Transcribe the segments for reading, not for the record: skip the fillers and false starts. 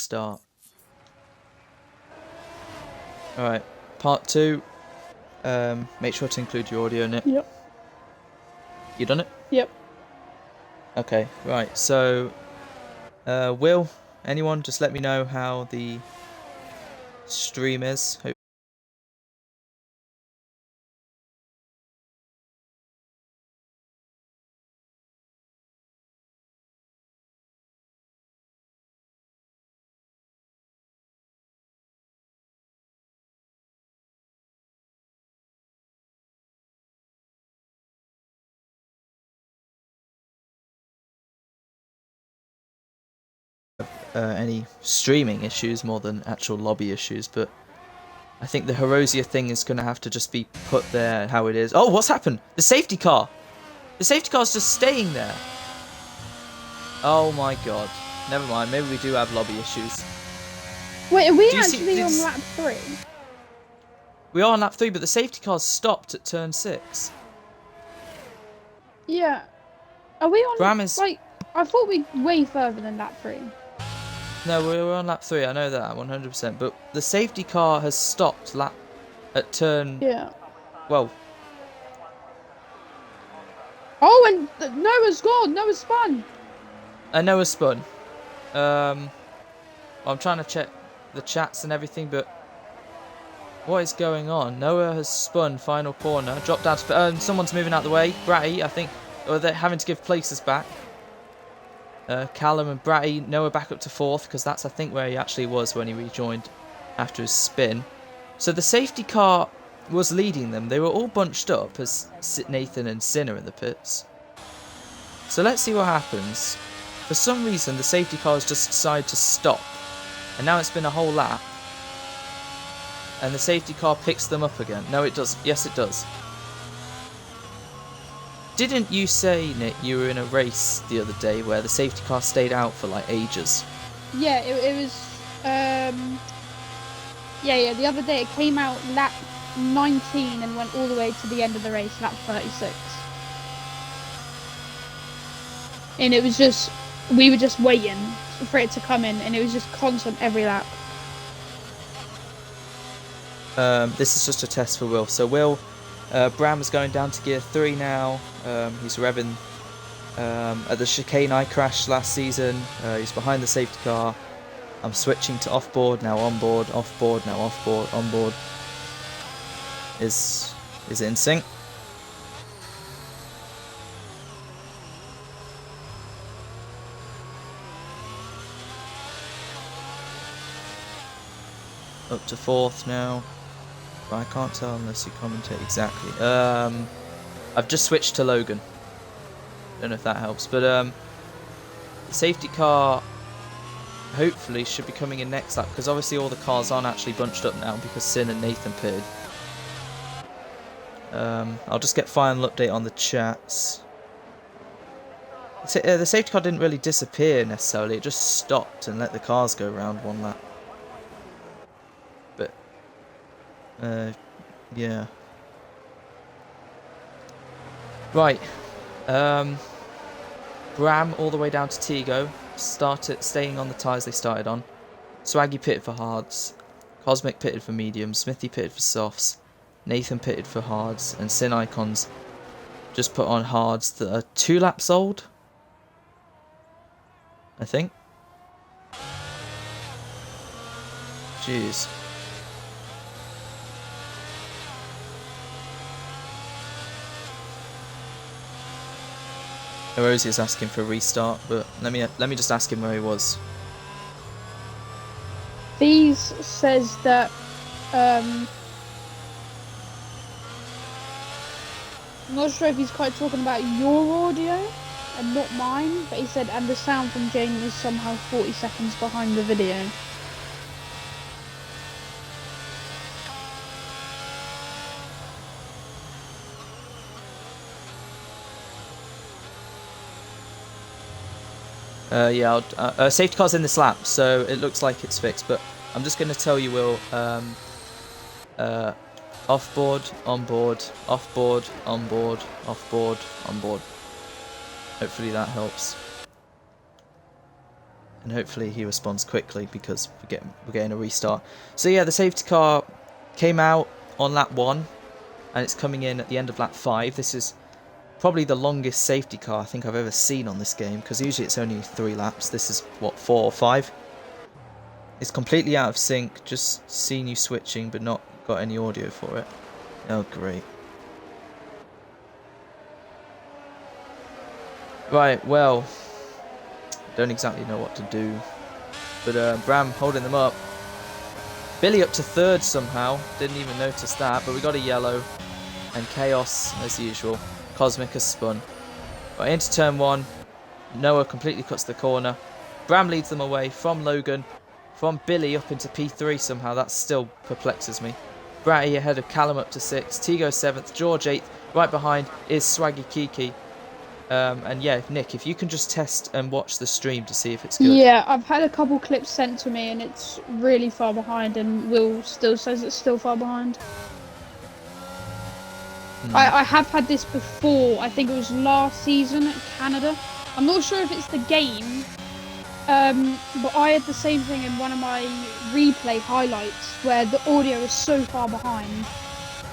start. Alright, part 2. Make sure to include your audio in it. Yep. You done it? Yep. Okay, right, so Will, anyone, just let me know how the stream is. Any streaming issues more than actual lobby issues, but I think the Herosia thing is going to have to just be put there how it is. Oh, what's happened? The safety car! The safety car's just staying there! Oh my god. Never mind, maybe we do have lobby issues. Wait, are we actually on lap 3? We are on lap 3, but the safety car's stopped at turn 6. Yeah. Are we on, Bram is... like, I thought we'd way further than lap 3. No, we're on lap 3, I know that, 100%. But the safety car has stopped at turn... Yeah. Well... Oh, and Noah's gone! Noah's spun! Noah spun. I'm trying to check the chats and everything, but... What is going on? Noah has spun, final corner, dropped down to... someone's moving out the way. Bratty, I think... Or they're having to give places back. Callum and Bratty, Noah back up to 4th, because that's, I think, where he actually was when he rejoined after his spin. So the safety car was leading them. They were all bunched up as Nathan and Sinner in the pits. So let's see what happens. For some reason, the safety car has just decided to stop. And now it's been a whole lap. And the safety car picks them up again. No, it does. Yes, it does. Didn't you say, Nick, you were in a race the other day where the safety car stayed out for like ages? Yeah, it was, yeah, the other day it came out lap 19 and went all the way to the end of the race, lap 36. And it was just, we were just waiting for it to come in, and it was just constant every lap. This is just a test for Will. So Will, Bram is going down to gear 3 now. He's revving at the chicane I crashed last season. He's behind the safety car. I'm switching to off-board, now on-board, off-board, now off-board, on-board. Is it in sync? Up to 4th now. But I can't tell unless you commentate exactly. I've just switched to Logan. Don't know if that helps, but the safety car hopefully should be coming in next lap, because obviously all the cars aren't actually bunched up now because Sin and Nathan pitted. I'll just get final update on the chats. The safety car didn't really disappear necessarily, it just stopped and let the cars go around one lap. But yeah. Right. Bram all the way down to Tego. Staying on the tyres they started on. Swaggy pitted for hards. Cosmic pitted for mediums. Smithy pitted for softs. Nathan pitted for hards. And Sin Icons just put on hards that are 2 laps old, I think. Jeez. Rosie is asking for a restart, but let me just ask him where he was. These says that I'm not sure if he's quite talking about your audio and not mine, but he said, and the sound from Jamie is somehow 40 seconds behind the video. Yeah, safety car's in this lap, so it looks like it's fixed, but I'm just going to tell you, Will, off-board, on-board, off-board, on-board, off-board, on-board. Hopefully that helps. and hopefully he responds quickly because we're getting a restart. So yeah, the safety car came out on lap 1 and it's coming in at the end of lap 5. This is probably the longest safety car I think I've ever seen on this game, because usually it's only 3 laps. This is what, 4 or 5? It's completely out of sync, just seen you switching but not got any audio for it. Oh great. Right, well, don't exactly know what to do, but Bram holding them up. Billy up to 3rd somehow, didn't even notice that, but we got a yellow, and Chaos as usual. Cosmic has spun. Right, into turn 1, Noah completely cuts the corner. Bram leads them away from Logan, from Billy up into P3 somehow. That still perplexes me. Bratty ahead of Callum up to 6th, Tigo 7th, George 8th. Right behind is Swaggy Kiki. And yeah, Nick, if you can just test and watch the stream to see if it's good. Yeah, I've had a couple clips sent to me and it's really far behind, and Will still says it's still far behind. I have had this before. I think it was last season at Canada. I'm not sure if it's the game, but I had the same thing in one of my replay highlights where the audio is so far behind.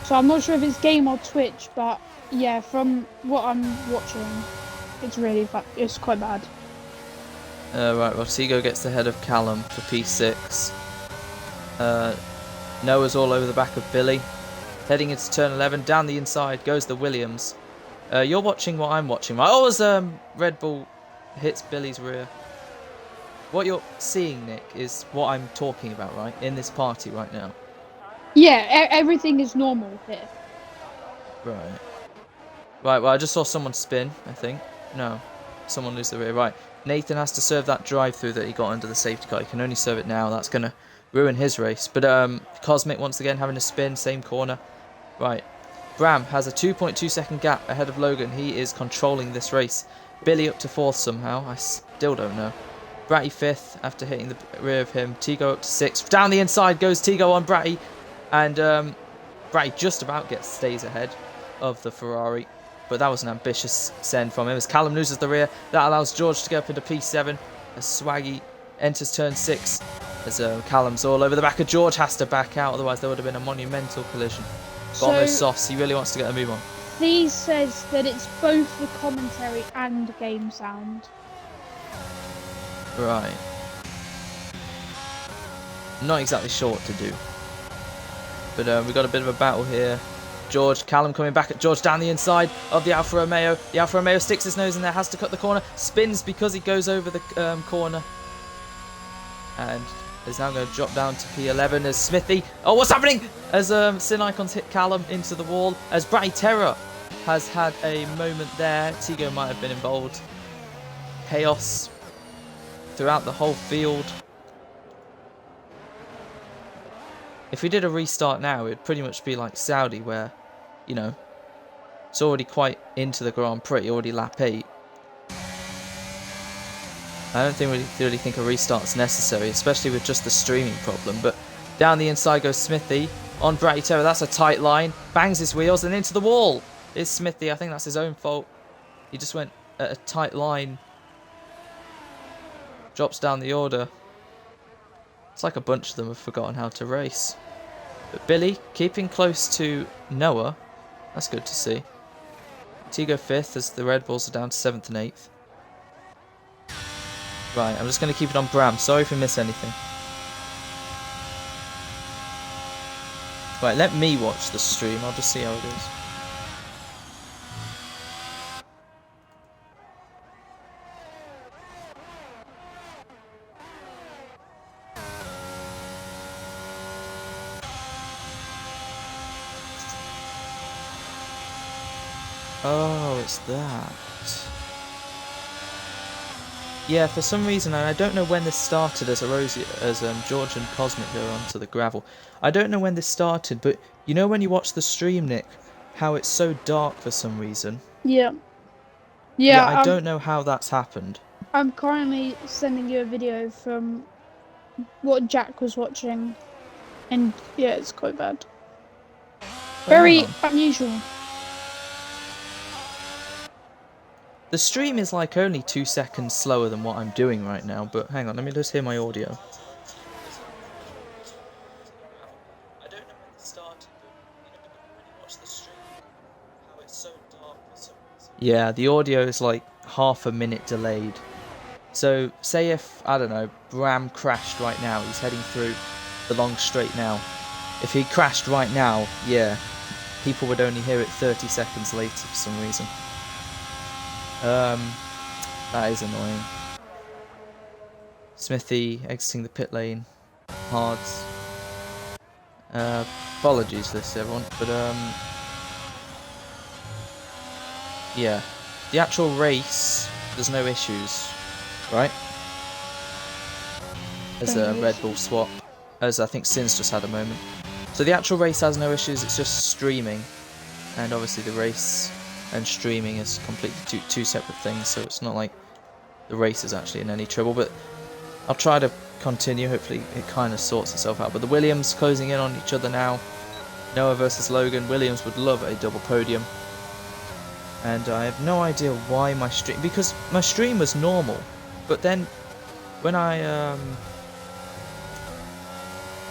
So I'm not sure if it's game or Twitch, but yeah, from what I'm watching, it's quite bad. Right, well, Tigo gets the head of Callum for P6. Noah's all over the back of Billy. Heading into turn 11, down the inside goes the Williams. You're watching what I'm watching, right? Oh, as Red Bull hits Billy's rear. What you're seeing, Nick, is what I'm talking about, right? In this party right now. Yeah, everything is normal here. Right. Right, well, I just saw someone spin, I think. No, someone lose the rear. Right, Nathan has to serve that drive-through that he got under the safety car. He can only serve it now. That's going to ruin his race. But Cosmic, once again, having a spin, same corner. Right, Bram has a 2.2 second gap ahead of Logan. He is controlling this race. Billy up to 4th somehow. I still don't know. Bratty 5th after hitting the rear of him. Tigo up to 6th. Down the inside goes Tigo on Bratty. And Bratty just about stays ahead of the Ferrari. But that was an ambitious send from him. As Callum loses the rear, that allows George to get up into P7. As Swaggy enters turn 6. As Callum's all over the back of George, has to back out. Otherwise there would have been a monumental collision. Got on those softs. He really wants to get a move on. These says that it's both the commentary and game sound. Right. Not exactly sure what to do. But we've got a bit of a battle here. George, Callum coming back at George down the inside of the Alfa Romeo. The Alfa Romeo sticks his nose in there, has to cut the corner. Spins because he goes over the corner. And is now going to drop down to P11 as Smithy. Oh, what's happening? As Sin Icons hit Callum into the wall. As Bratty Terror has had a moment there. Tigo might have been involved. Chaos throughout the whole field. If we did a restart now, it'd pretty much be like Saudi, where, you know, it's already quite into the Grand Prix, already lap 8. I don't really think a restart's necessary, especially with just the streaming problem. But down the inside goes Smithy on Bratty Terror. That's a tight line. Bangs his wheels and into the wall is Smithy. I think that's his own fault. He just went at a tight line. Drops down the order. It's like a bunch of them have forgotten how to race. But Billy keeping close to Noah. That's good to see. Tigo 5th as the Red Bulls are down to 7th and 8th. Right, I'm just going to keep it on Bram. Sorry if we miss anything. Right, let me watch the stream. I'll just see how it is. Oh, it's that. Yeah, for some reason, and I don't know when this started as George and Cosmic go onto the gravel. I don't know when this started, but you know when you watch the stream, Nick, how it's so dark for some reason? Yeah. Yeah, I don't know how that's happened. I'm currently sending you a video from what Jack was watching, and yeah, it's quite bad. Very unusual. The stream is like only 2 seconds slower than what I'm doing right now, but hang on, let me just hear my audio. I don't know when it started, but when you watch the stream, how it's so dark for some reason. Yeah, the audio is like half a minute delayed. So, say if, I don't know, Bram crashed right now, he's heading through the long straight now. If he crashed right now, yeah, people would only hear it 30 seconds later for some reason. That is annoying. Smithy exiting the pit lane. Hards. Apologies this everyone, but yeah. The actual race, there's no issues, right? There's a Red Bull swap, as I think Sin's just had a moment. So the actual race has no issues, it's just streaming. And obviously the race and streaming is completely two separate things, so it's not like the race is actually in any trouble, but I'll try to continue, hopefully it kind of sorts itself out. But the Williams closing in on each other now. Noah versus Logan. Williams would love a double podium. And I have no idea why my stream, because my stream was normal, but then when I,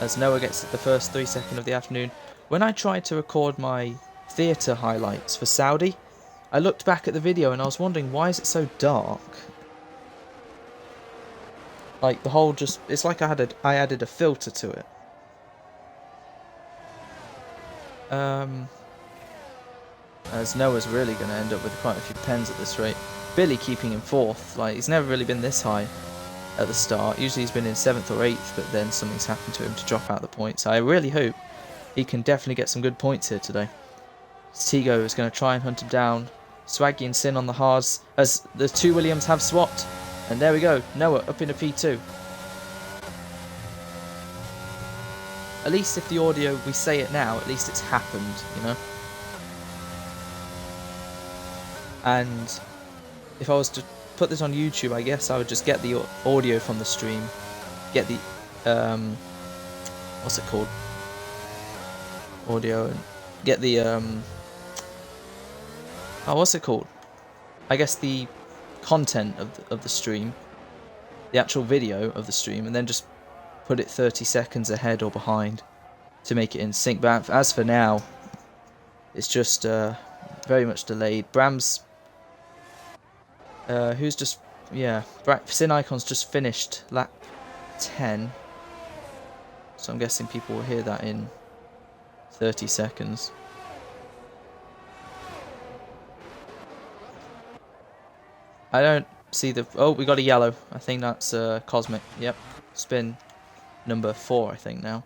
as Noah gets the first 3 seconds of the afternoon, when I tried to record my theatre highlights for Saudi, I looked back at the video and I was wondering, why is it so dark? Like the whole just, it's like I added a filter to it. As Noah's really going to end up with quite a few pens at this rate. Billy keeping him 4th, like he's never really been this high at the start. Usually he's been in 7th or 8th, but then something's happened to him to drop out the points. I really hope he can definitely get some good points here today. Tigo is going to try and hunt him down. Swaggy and Sin on the hards as the two Williams have swapped. And there we go, Noah up in a P2. At least if the audio, we say it now, at least it's happened, you know? And if I was to put this on YouTube, I guess I would just get the audio from the stream. Get the, what's it called? Audio, and get the, oh, what's it called? I guess the content of the stream, the actual video of the stream, and then just put it 30 seconds ahead or behind to make it in sync. But as for now, it's just very much delayed. Bram's who's just, yeah, Sin Icon's just finished lap 10, so I'm guessing people will hear that in 30 seconds. I don't see the, oh, we got a yellow. I think that's Cosmic. Yep, spin number 4 I think now.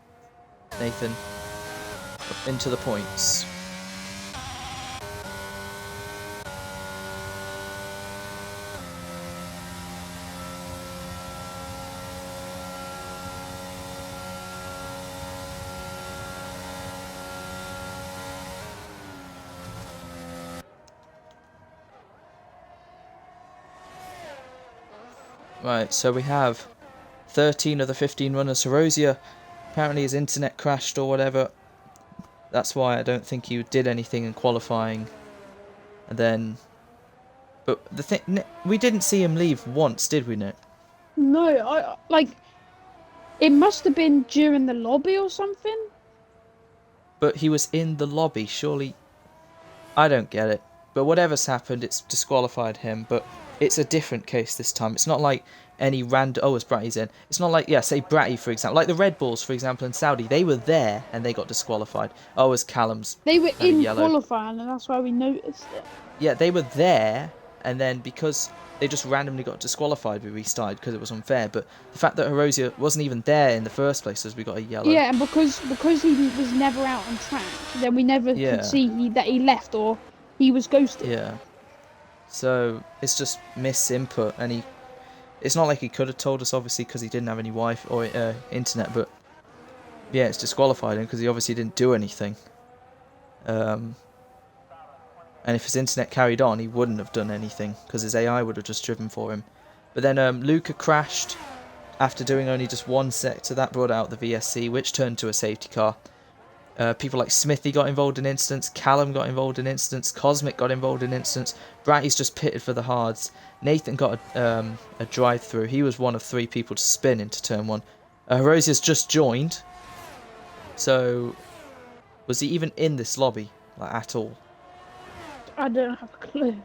Nathan up into the points. Right, so we have 13 of the 15 runners. Horosia, apparently his internet crashed or whatever. That's why I don't think he did anything in qualifying. And then, but the thing, we didn't see him leave once, did we, Nick? No, it must have been during the lobby or something. But he was in the lobby, surely. I don't get it. But whatever's happened, it's disqualified him. But it's a different case this time. It's not like any random... Oh, it's Bratty's in. It's not like, yeah, say Bratty, for example. Like the Red Bulls, for example, in Saudi. They were there and they got disqualified. Oh, it's Callum's. They were in qualifying and that's why we noticed it. Yeah, they were there, and then because they just randomly got disqualified, we restarted because it was unfair. But the fact that Horosia wasn't even there in the first place as we got a yellow. Yeah, and because he was never out on track, then we never could see that he left or he was ghosted. Yeah. So it's just misinput, and it's not like he could have told us, obviously, because he didn't have any Wi-Fi or internet. But yeah, it's disqualified him because he obviously didn't do anything. And if his internet carried on, he wouldn't have done anything because his AI would have just driven for him. But then Luca crashed after doing only just one sector. That brought out the VSC, which turned to a safety car. People like Smithy got involved in incidents, Callum got involved in incidents, Cosmic got involved in incidents, Bratty's just pitted for the hards, Nathan got a drive through, he was one of 3 people to spin into turn 1. Rosia's just joined, so was he even in this lobby, like, at all? I don't have a clue.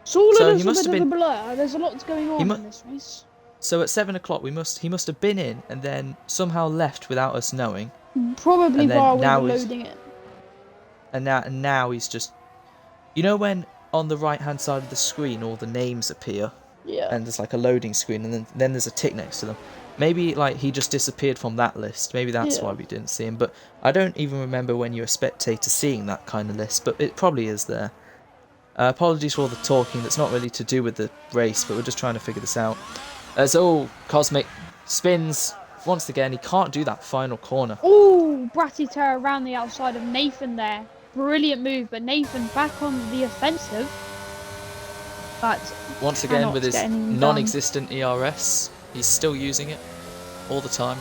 It's all So a he little must bit have of been, a blur. There's a lot going on in this race. so at 7 o'clock he must have been in and then somehow left without us knowing. Probably And then while we now were he's- loading it. And now he's just, you know when on the right hand side of the screen all the names appear Yeah. and there's like a loading screen and then there's a tick next to them. Maybe like he just disappeared from that list. Maybe that's why we didn't see him. But I don't even remember when you're a spectator seeing that kind of list. But it probably is there. Apologies for all the talking. That's not really to do with the race, but we're just trying to figure this out. So Cosmic spins once again. He can't do that final corner. Oh, Bratty Terror around the outside of Nathan there. Brilliant move, but Nathan back on the offensive. But Once again with his get anything non-existent ERS, he's still using it all the time.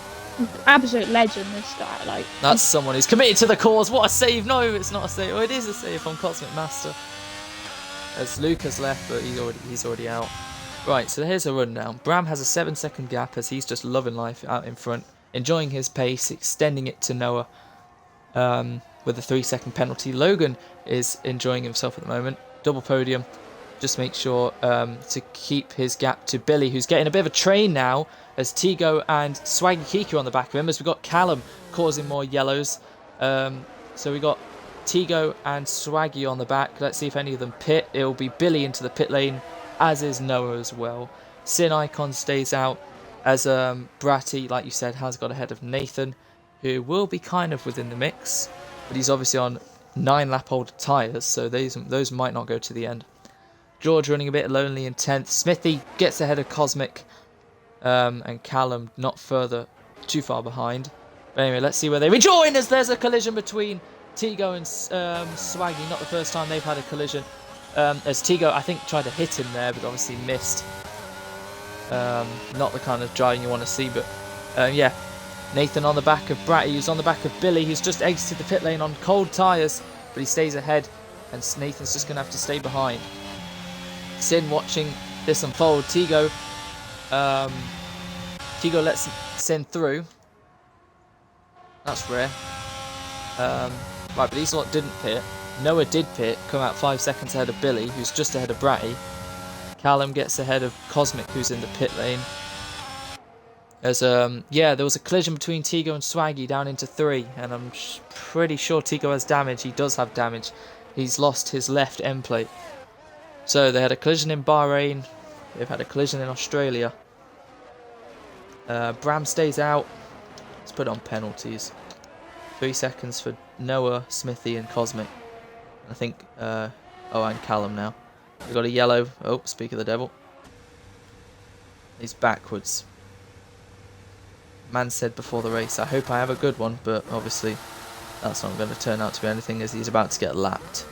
absolute legend, this guy. Like, That's someone who's committed to the cause. What a save! No, it's not a save. Oh, it is a save from Cosmic Master. As Luke has left, but he's already out. Right, so here's a rundown. Bram has a 7-second gap as he's just loving life out in front, enjoying his pace, extending it to Noah with a 3-second penalty. Logan is enjoying himself at the moment. Double podium. Just make sure to keep his gap to Billy, who's getting a bit of a train now as Tigo and Swaggy Kiki are on the back of him, as we've got Callum causing more yellows. So we got Tigo and Swaggy on the back. Let's see if any of them pit. It'll be Billy into the pit lane, as is Noah as well. Sin Icon stays out, as Bratty, like you said, has got ahead of Nathan, who will be kind of within the mix, but he's obviously on 9-lap-old tyres, so those might not go to the end. George running a bit lonely in 10th. Smithy gets ahead of Cosmic, and Callum not too far behind. But anyway, let's see where they rejoin, as there's a collision between Tigo and Swaggy. Not the first time they've had a collision. As Tigo, I think, tried to hit him there, but obviously missed. Not the kind of driving you want to see, but yeah. Nathan on the back of Bratty, who's on the back of Billy, who's just exited the pit lane on cold tyres, but he stays ahead, and Nathan's just going to have to stay behind. Sin watching this unfold. Tigo lets Sin through. That's rare. Right, but these lot didn't pit. Noah did pit, come out 5 seconds ahead of Billy, who's just ahead of Bratty. Callum gets ahead of Cosmic, who's in the pit lane. As yeah, there was a collision between Tigo and Swaggy down into 3, and I'm pretty sure Tigo has damage. He does have damage. He's lost his left end plate. So they had a collision in Bahrain. They've had a collision in Australia. Bram stays out. Let's put on penalties. 3 seconds for Noah, Smithy, and Cosmic. I think, oh, and Callum now. We've got a yellow. Oh, speak of the devil. He's backwards. Man said before the race, I hope I have a good one, but obviously that's not going to turn out to be anything, as he's about to get lapped.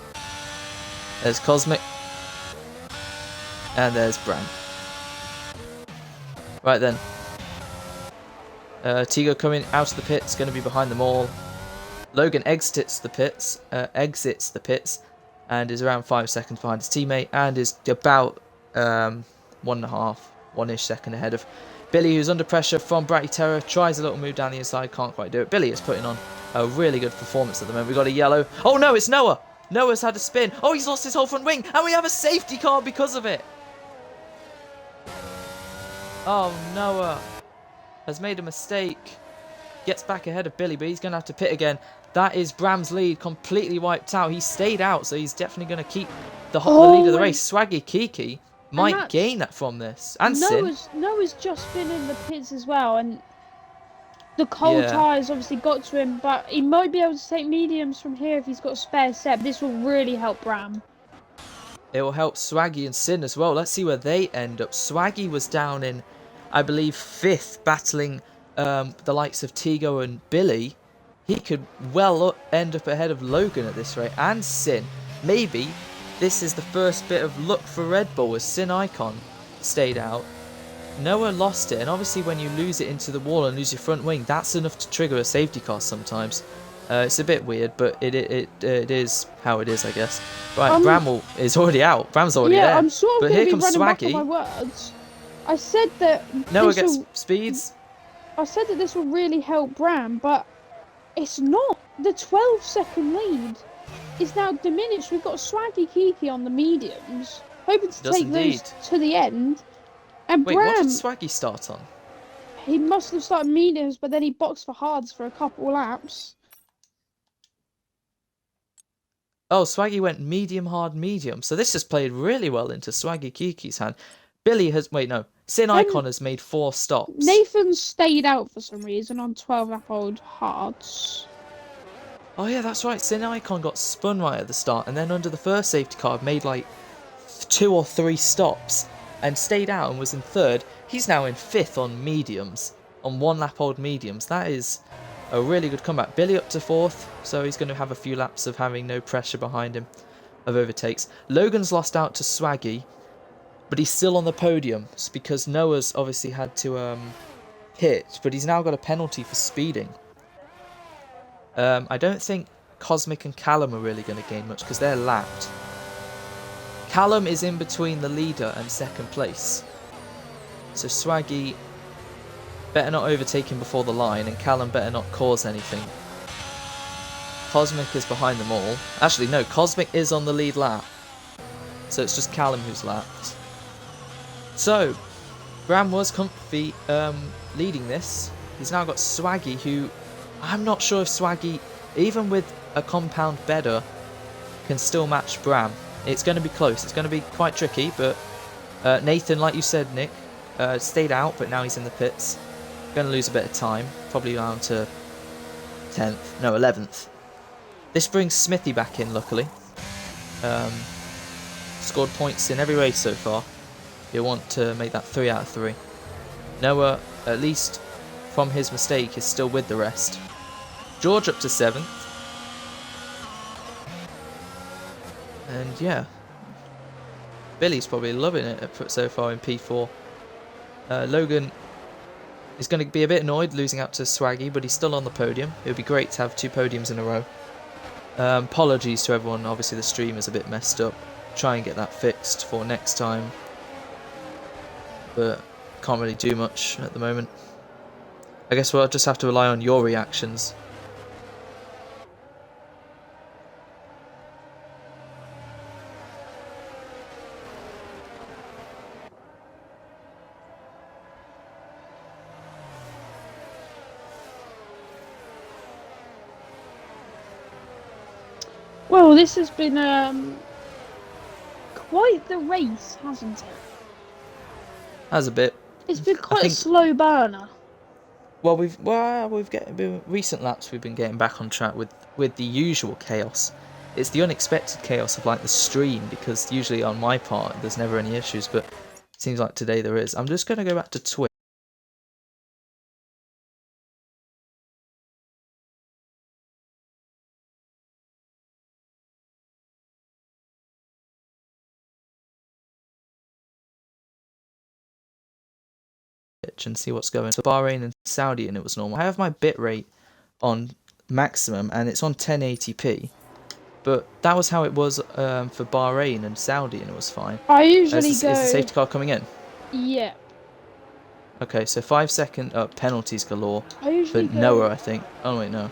There's Cosmic. And there's Bram. Right then. Tigo coming out of the pits, going to be behind them all. Logan exits the pits, and is around 5 seconds behind his teammate, and is about 1.5-ish second ahead of Billy, who's under pressure from Bratty Terror. Tries a little move down the inside, can't quite do it. Billy is putting on a really good performance at the moment. We've got a yellow. Oh no, it's Noah! Noah's had a spin. Oh, he's lost his whole front wing, and we have a safety car because of it. Oh, Noah has made a mistake. Gets back ahead of Billy, but he's going to have to pit again. That is Bram's lead completely wiped out. He stayed out, so he's definitely going to keep the lead of the race. Swaggy Kiki might gain that from this. And Noah's just been in the pits as well, and the cold tyres obviously got to him, but he might be able to take mediums from here if he's got a spare set. This will really help Bram. It will help Swaggy and Sin as well. Let's see where they end up. Swaggy was down in, I believe, 5th, battling the likes of Tigo and Billy. He could well end up ahead of Logan at this rate, and Sin. Maybe this is the first bit of luck for Red Bull, as Sin Icon stayed out. Noah lost it, and obviously when you lose it into the wall and lose your front wing, that's enough to trigger a safety car sometimes. It's a bit weird, but it is how it is, I guess. Right, Um, Bramwell is already out. Bram's already yeah, there. I'm sort of But going here to be comes running back on my Swaggy. words. I said that Noah this gets will. speeds. I said that this will really help Bram, but it's not. The 12-second lead is now diminished. We've got Swaggy Kiki on the mediums, hoping to Does take those indeed. to the end. And Wait, what did Bram, Swaggy start on? he must have started mediums, but then he boxed for hards for a couple laps. Oh, Swaggy went medium, hard, medium. So this has played really well into Swaggy Kiki's hand. Billy has... Wait, no. Sin Icon And has made 4 stops. Nathan stayed out for some reason on 12-lap old hards. Oh, yeah, that's right. Sin Icon got spun right at the start. And then under the first safety car, made like 2 or 3 stops. And stayed out and was in 3rd. He's now in 5th on mediums. On 1-lap old mediums. That is a really good comeback. Billy up to 4th. So he's going to have a few laps of having no pressure behind him of overtakes. Logan's lost out to Swaggy, but he's still on the podium because Noah's obviously had to hit, but he's now got a penalty for speeding. I don't think Cosmic and Callum are really going to gain much because they're lapped. Callum is in between the leader and 2nd place, so Swaggy better not overtake him before the line, and Callum better not cause anything. Cosmic is behind them all. Actually, no, Cosmic is on the lead lap. So it's just Callum who's lapped. So, Bram was comfy leading this. He's now got Swaggy, who... I'm not sure if Swaggy, even with a compound better, can still match Bram. It's going to be close. It's going to be quite tricky, but Nathan, like you said, Nick, stayed out, but now he's in the pits. Going to lose a bit of time. Probably down to 10th. No, 11th. This brings Smithy back in, luckily. Scored points in every race so far. He'll want to make that 3 out of 3. Noah, at least from his mistake, is still with the rest. George up to 7th. And yeah, Billy's probably loving it so far in P4. Logan is going to be a bit annoyed losing out to Swaggy, but he's still on the podium. It would be great to have 2 podiums in a row. Apologies to everyone, obviously the stream is a bit messed up. Try and get that fixed for next time. But can't really do much at the moment. I guess we'll just have to rely on your reactions. Well, this has been quite the race, hasn't it? As a bit. It's been quite a slow burner. Well, recent laps we've been getting back on track with the usual chaos. It's the unexpected chaos of like the stream, because usually on my part there's never any issues, but it seems like today there is. I'm just going to go back to Twitch. And see what's going on. So Bahrain and Saudi, and it was normal. I have my bitrate on maximum and it's on 1080p, but that was how it was for Bahrain and Saudi, and it was fine. I usually Is go. the safety car coming in? Yeah. Okay, so 5-second penalties galore I for usually go. Noah, I think. Oh wait, no.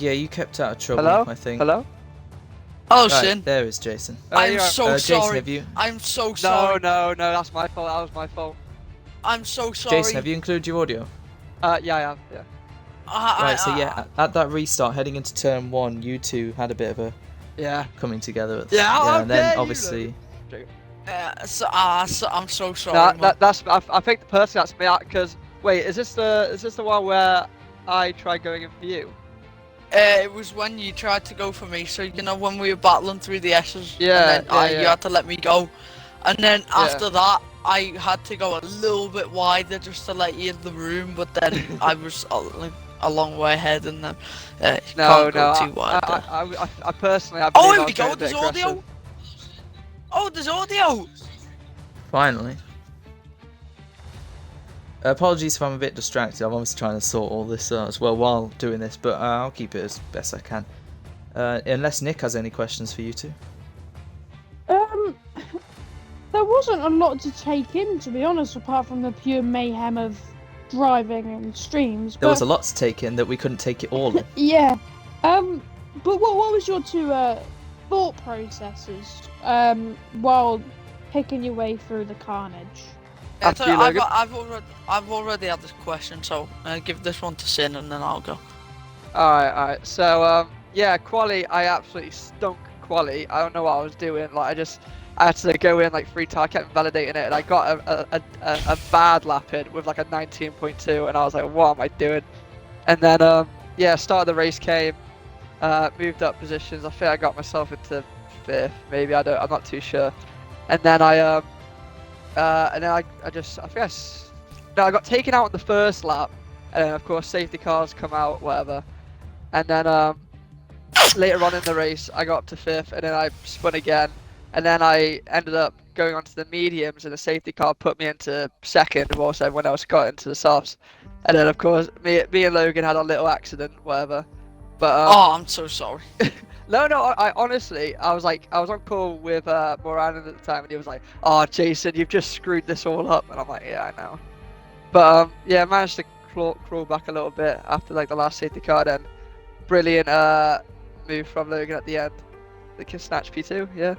Yeah, you kept out of trouble, Hello? I think. Hello? Oh, Right, Sin. there is Jason. I'm you're right. so Jason, sorry. have you... I'm so No, sorry. no, that's my fault. That was my fault. I'm so sorry. Jason, have you included your audio? Yeah, I have. Yeah. Right, so yeah, at that restart, heading into turn 1, you two had a bit of a Yeah. coming together. Yeah, how and then dare you, obviously... I'm so sorry. No, that's. I think personally that's me. Because wait, is this the one where I tried going in for you? It was when you tried to go for me. So you know when we were battling through the S's. Yeah, And then yeah. you had to let me go. And then after that, I had to go a little bit wider just to let you in the room. But then I was a long way ahead, and then you can't go too wide. I personally. Oh, here we go. There's audio. Oh, there's audio. Finally. Apologies if I'm a bit distracted. I'm obviously trying to sort all this out as well while doing this, but I'll keep it as best I can. Unless Nick has any questions for you two. There wasn't a lot to take in, to be honest, apart from the pure mayhem of driving and streams. There was a lot to take in that we couldn't take it all in. Yeah. But what was your two thought processes while picking your way through the carnage? Yeah, so I've already had this question, so give this one to Sin, and then I'll go. Alright. So yeah, quali. I absolutely stunk quali. I don't know what I was doing. Like I had to go in like 3 times. I kept validating it, and I got a bad lap in with like a 19.2, and I was like, what am I doing? And then yeah, start of the race came. Moved up positions. I think I got myself into 5th, maybe. I'm not too sure. And then I got taken out on the first lap, and then of course safety cars come out, whatever. And then later on in the race, I got up to 5th, and then I spun again, and then I ended up going onto the mediums, and the safety car put me into 2nd, whilst everyone else got into the softs. And then of course me and Logan had a little accident, whatever. But oh, I'm so sorry. No, I honestly, I was on call with Moran at the time, and he was like, "Oh, Jason, you've just screwed this all up," and I'm like, "Yeah, I know." But yeah, I managed to crawl back a little bit after like the last safety car. Then brilliant move from Logan at the end. They can snatch P2, yeah.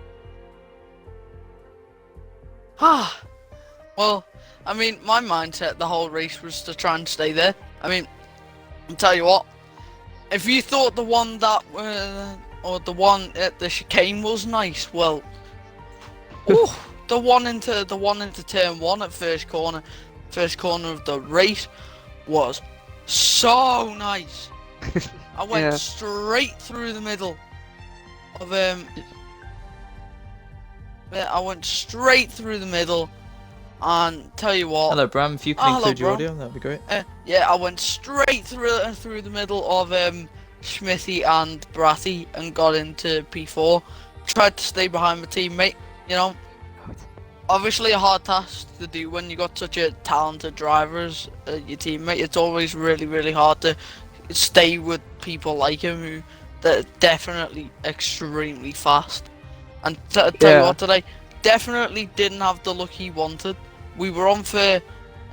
Well, I mean, my mindset the whole race was to try and stay there. I mean, I'll tell you what. If you thought the one that or the one at the chicane was nice, well, the one into turn 1 at first corner of the race was so nice. I went straight through the middle of I went straight through the middle, and tell you what. Hello, Bram. If you can include your audio, that'd be great. Yeah, I went straight through the middle of Smithy and Bratty and got into P4. Tried to stay behind my teammate. You know, obviously a hard task to do when you got such a talented driver as your teammate. It's always really hard to stay with people like him who they're definitely extremely fast. And tell you what, today definitely didn't have the look he wanted. We were on for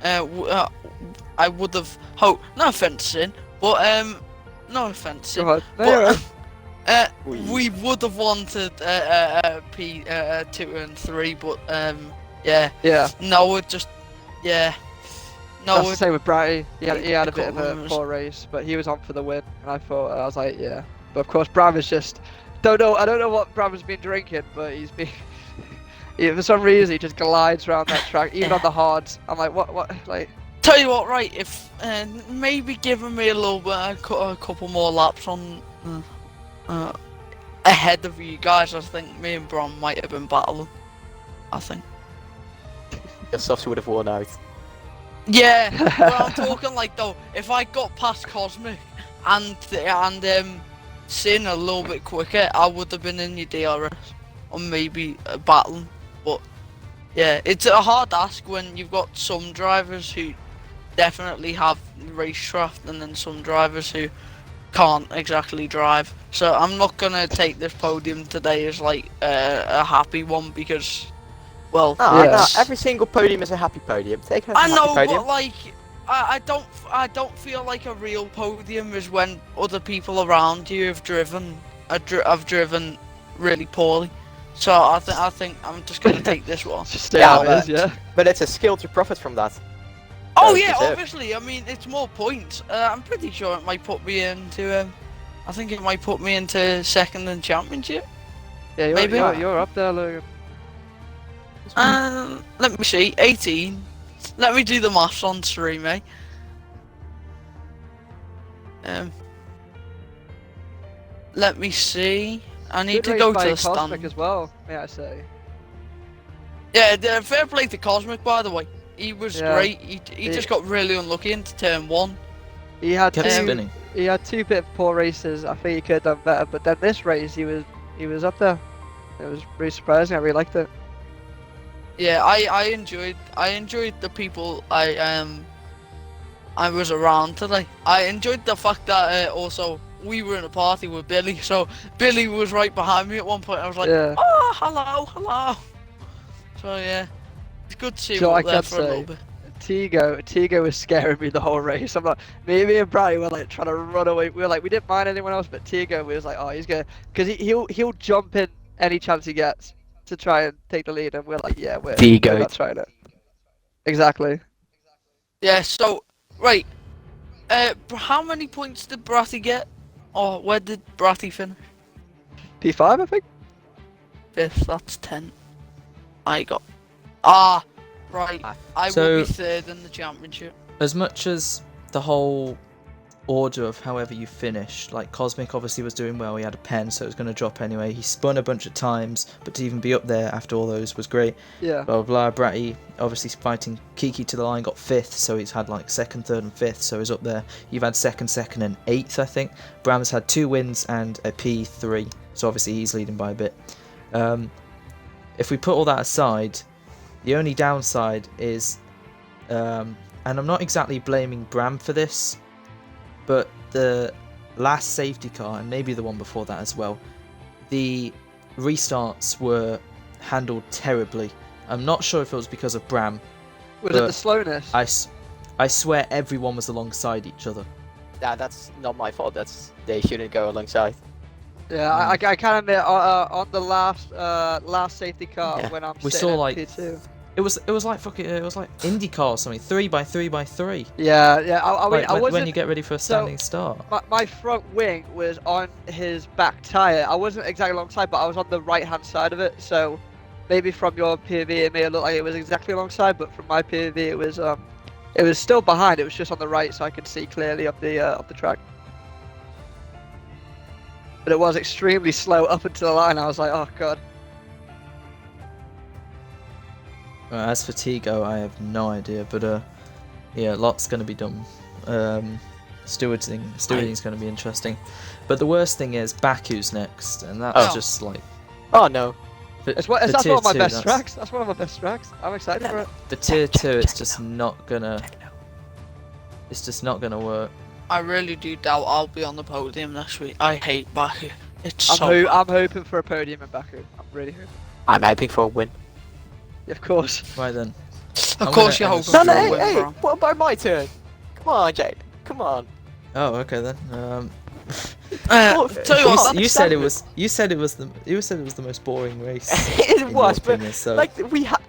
I would have hoped, no offense, Sin, but no offense, Sin, but we would have wanted P2 and 3, but yeah. No, just no. That's the same with Bratty. He had a bit of a poor race, but he was on for the win, and I was like, yeah. But of course, Bram is just I don't know what Bram has been drinking, but he's been. For some reason, he just glides around that track, even on the hards. I'm like, what, like. Tell you what, right? If maybe giving me a little bit, a couple more laps on ahead of you guys, I think me and Bron might have been battling. I think. Your softs would have worn out. Yeah, but I'm talking like though, if I got past Cosmic and Sin a little bit quicker, I would have been in your DRS or maybe battling. But yeah, it's a hard ask when you've got some drivers who definitely have racecraft and then some drivers who can't exactly drive. So I'm not gonna take this podium today as like a happy one because, well, no, every single podium is a happy podium. Take a I happy know, podium. but like I don't feel like a real podium is when other people around you have driven really poorly. So I think I'm just gonna take this one. Just stay Yeah, how it is, yeah. But it's a skill to profit from that. Oh So yeah, deserved. obviously. I mean, it's more points. I'm pretty sure it might put me into. I think it might put me into second in championship. Yeah, Maybe. you're up there, Logan. Let me see. 18. Let me do the maths on stream, eh? Let me see. I need Good to race go by to the Cosmic stand. as well, may I say. Yeah, fair play to Cosmic, by the way. He was Yeah. great. He just got really unlucky into turn 1. He had Kept two. spinning. He had two bit of poor races. I think he could have done better, but then this race he was up there. It was really surprising. I really liked it. Yeah, I enjoyed the people I was around today. I enjoyed the fact that also we were in a party with Billy, so Billy was right behind me at one point. I was like, Yeah. oh, hello. So yeah, it's good to see So you I up there can for a little say- bit. Tigo was scaring me the whole race. I'm like, me and Bradley were like trying to run away. We didn't mind anyone else, but Tigo was like, oh, he's gonna, because he'll jump in any chance he gets to try and take the lead, and we're like, yeah, we're Tigo. not trying it. Exactly. Yeah. So right, how many points did Bratty get? Or where did Bratty finish? P5, I think. 5th. That's 10. I got. Right. I will So- be 3rd in the championship. As much as the whole order of however you finish, like Cosmic obviously was doing well, he had a pen, so it was going to drop anyway. He spun a bunch of times, but to even be up there after all those was great. Yeah. Blah blah blah. Bratty obviously fighting Kiki to the line, got 5th, so he's had like 2nd, 3rd, and 5th, so he's up there. You've had 2nd, and 8th, I think. Bram's had 2 wins and a P3, so obviously he's leading by a bit. If we put all that aside, the only downside is, and I'm not exactly blaming Bram for this, but the last safety car, and maybe the one before that as well, the restarts were handled terribly. I'm not sure if it was because of Bram. Was it But the slowness? I swear everyone was alongside each other. Yeah, that's not my fault. They shouldn't go alongside. Yeah, I can admit on the last safety car Yeah. when I'm We sitting saw, in like, P2. It was like fucking IndyCar or something, 3x3x3. Yeah, I mean, Like I when wasn't. you get ready for a standing start. My front wing was on his back tire. I wasn't exactly alongside, but I was on the right hand side of it. So maybe from your POV it may look like it was exactly alongside, but from my POV it was still behind. It was just on the right, so I could see clearly up the track. But it was extremely slow up until the line. I was like, oh god. As for Tigo, I have no idea, but yeah, lots going to be done. Stewarding's going to be interesting. But the worst thing is Baku's next, and that's Oh. just like Oh no. That's for one tier of my 2, best tracks. That's one of my best tracks. I'm excited for it. For tier 2, it's just not gonna. It's just not gonna work. I really do doubt I'll be on the podium this week. I hate Baku. It's so. I'm hoping for a podium in Baku. I'm really hoping. I'm hoping for a win. Yeah, of course. Right then. Of I'm course, gonna you're end hoping this- for a hey, win, hey! bro. What about my turn? Come on, Jade. Come on. Oh, okay then. Tell you what, You said it that's was. You said it was the most boring race. It in was, your but opinion, so. like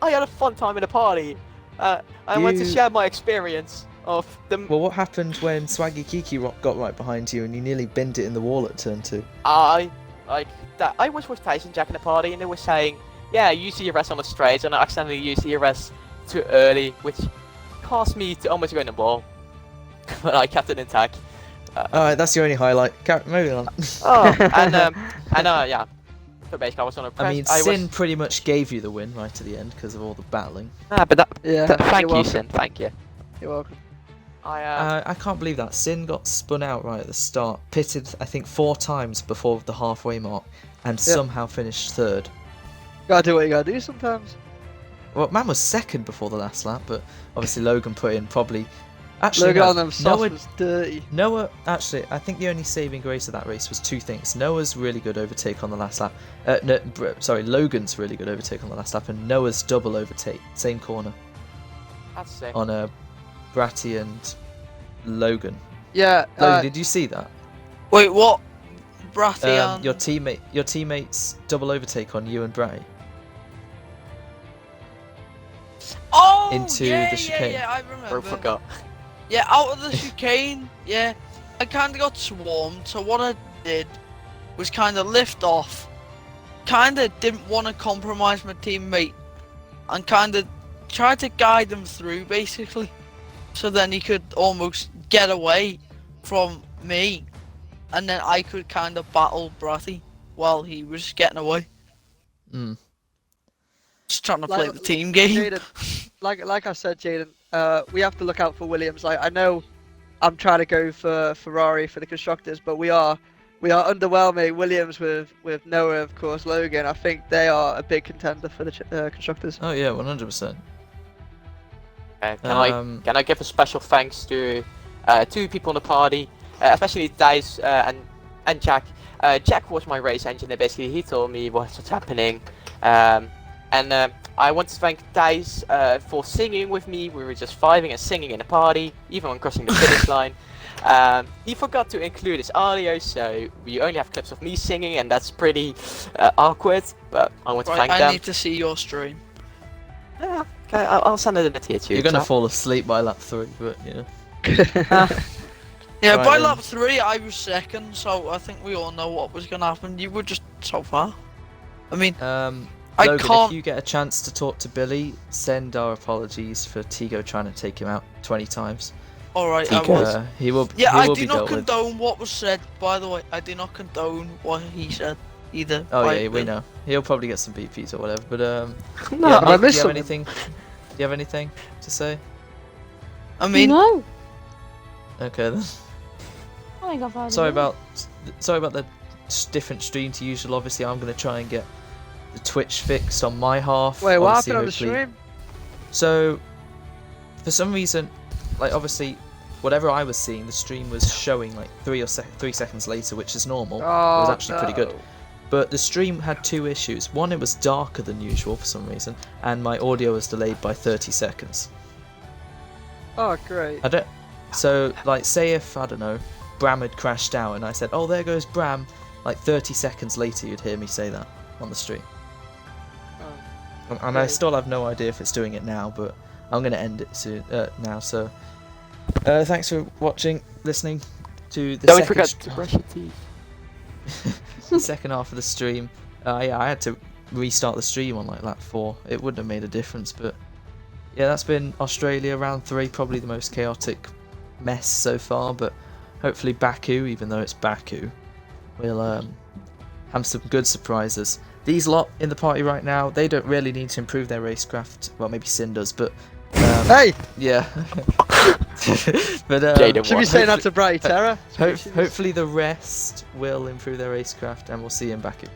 I had a fun time in a party. I went to You- share my experience of the. Well, what happened when Swaggy Kiki got right behind you and you nearly bent it in the wall at turn 2? I was with Tyson Jack in a party, and they were saying, yeah, use the ERS on the straight, and I accidentally used the ERS too early, which caused me to almost go in the wall. But I kept it intact. Alright, that's your only highlight. Moving on. Oh, yeah. So basically, I was on a press. I mean, Sin pretty much gave you the win right to the end because of all the battling. But that. Yeah. Thank you're you, welcome. Sin. Thank you. You're welcome. I can't believe that. Sin got spun out right at the start, pitted I think 4 times before the halfway mark, and somehow finished 3rd. Gotta do what you gotta do sometimes. Well, man was 2nd before the last lap, but obviously Logan put in probably. Actually, Look no, on them sauce was dirty. Noah, actually, I think the only saving grace of that race was 2 things. Noah's really good overtake on the last lap. Logan's really good overtake on the last lap, and Noah's double overtake, same corner, That's sick. on a Bratty and Logan. Yeah. Logan, did you see that? Wait, what? Bratty and... Your teammate's double overtake on you and Bratty. Oh, into yeah, the chicane. Yeah, I remember. Bro forgot. Yeah, out of the chicane, yeah. I kind of got swarmed, so what I did was kind of lift off. Kind of didn't want to compromise my teammate, and kind of tried to guide him through, basically. So then he could almost get away from me, and then I could kind of battle Bratty while he was getting away. Mm. Just trying to play the team game. Jaden, like I said, Jaden, we have to look out for Williams. Like, I know I'm trying to go for Ferrari for the constructors, but we are underwhelming. Williams with Noah, of course, Logan. I think they are a big contender for the constructors. Oh yeah, 100%. Can I give a special thanks to two people in the party, especially Dice and Jack. Jack was my race engineer. Basically, he told me what's happening, and I want to thank Dice for singing with me. We were just vibing and singing in the party, even when crossing the finish line. He forgot to include his audio, so we only have clips of me singing, and that's pretty awkward. But I want to thank them. I need to see your stream. Yeah, okay, I'll send it in the tier 2. You're gonna fall asleep by lap 3, but yeah. Yeah, Right by then. lap 3 I was second, so I think we all know what was gonna happen. You were just so far. I mean, I Logan, can't. if you get a chance to talk to Billy, send our apologies for Tigo trying to take him out 20 times. Alright, I Tico. will. He will. Yeah, he I will do be not dealt with. condone what was said, by the way. I do not condone what he said either. Oh by yeah, we Bill. know. He'll probably get some BPs or whatever. But No, yeah, I Nick, do missed you have something. anything? Do you have anything to say? I mean, no, Okay then. I think I've heard Sorry of it. about the different stream to usual. Obviously, I'm gonna try and get the Twitch fixed on my half. Wait, what Obviously, happened on the hopefully- stream? So, for some reason, like obviously, whatever I was seeing, the stream was showing like 3 seconds later, which is normal. It was actually pretty good. But the stream had 2 issues. One, it was darker than usual for some reason, and my audio was delayed by 30 seconds. Oh, great. I don't. So, like, say if I don't know, Bram had crashed out, and I said, "Oh, there goes Bram." Like 30 seconds later, you'd hear me say that on the stream. Oh, And I great. still have no idea if it's doing it now, but I'm gonna end it soon now. So, thanks for watching, listening to the Don't second forget to brush your teeth. the second half of the stream. Yeah, I had to restart the stream on like lap 4. It wouldn't have made a difference, but yeah, that's been Australia round 3, probably the most chaotic mess so far. But hopefully Baku, even though it's Baku, will have some good surprises. These lot in the party right now, they don't really need to improve their racecraft. Well, maybe Sin does, but Hey! yeah. But Jaden Should be won. saying that to Bright Terror. hopefully the rest will improve their racecraft, and we'll see you in Baku.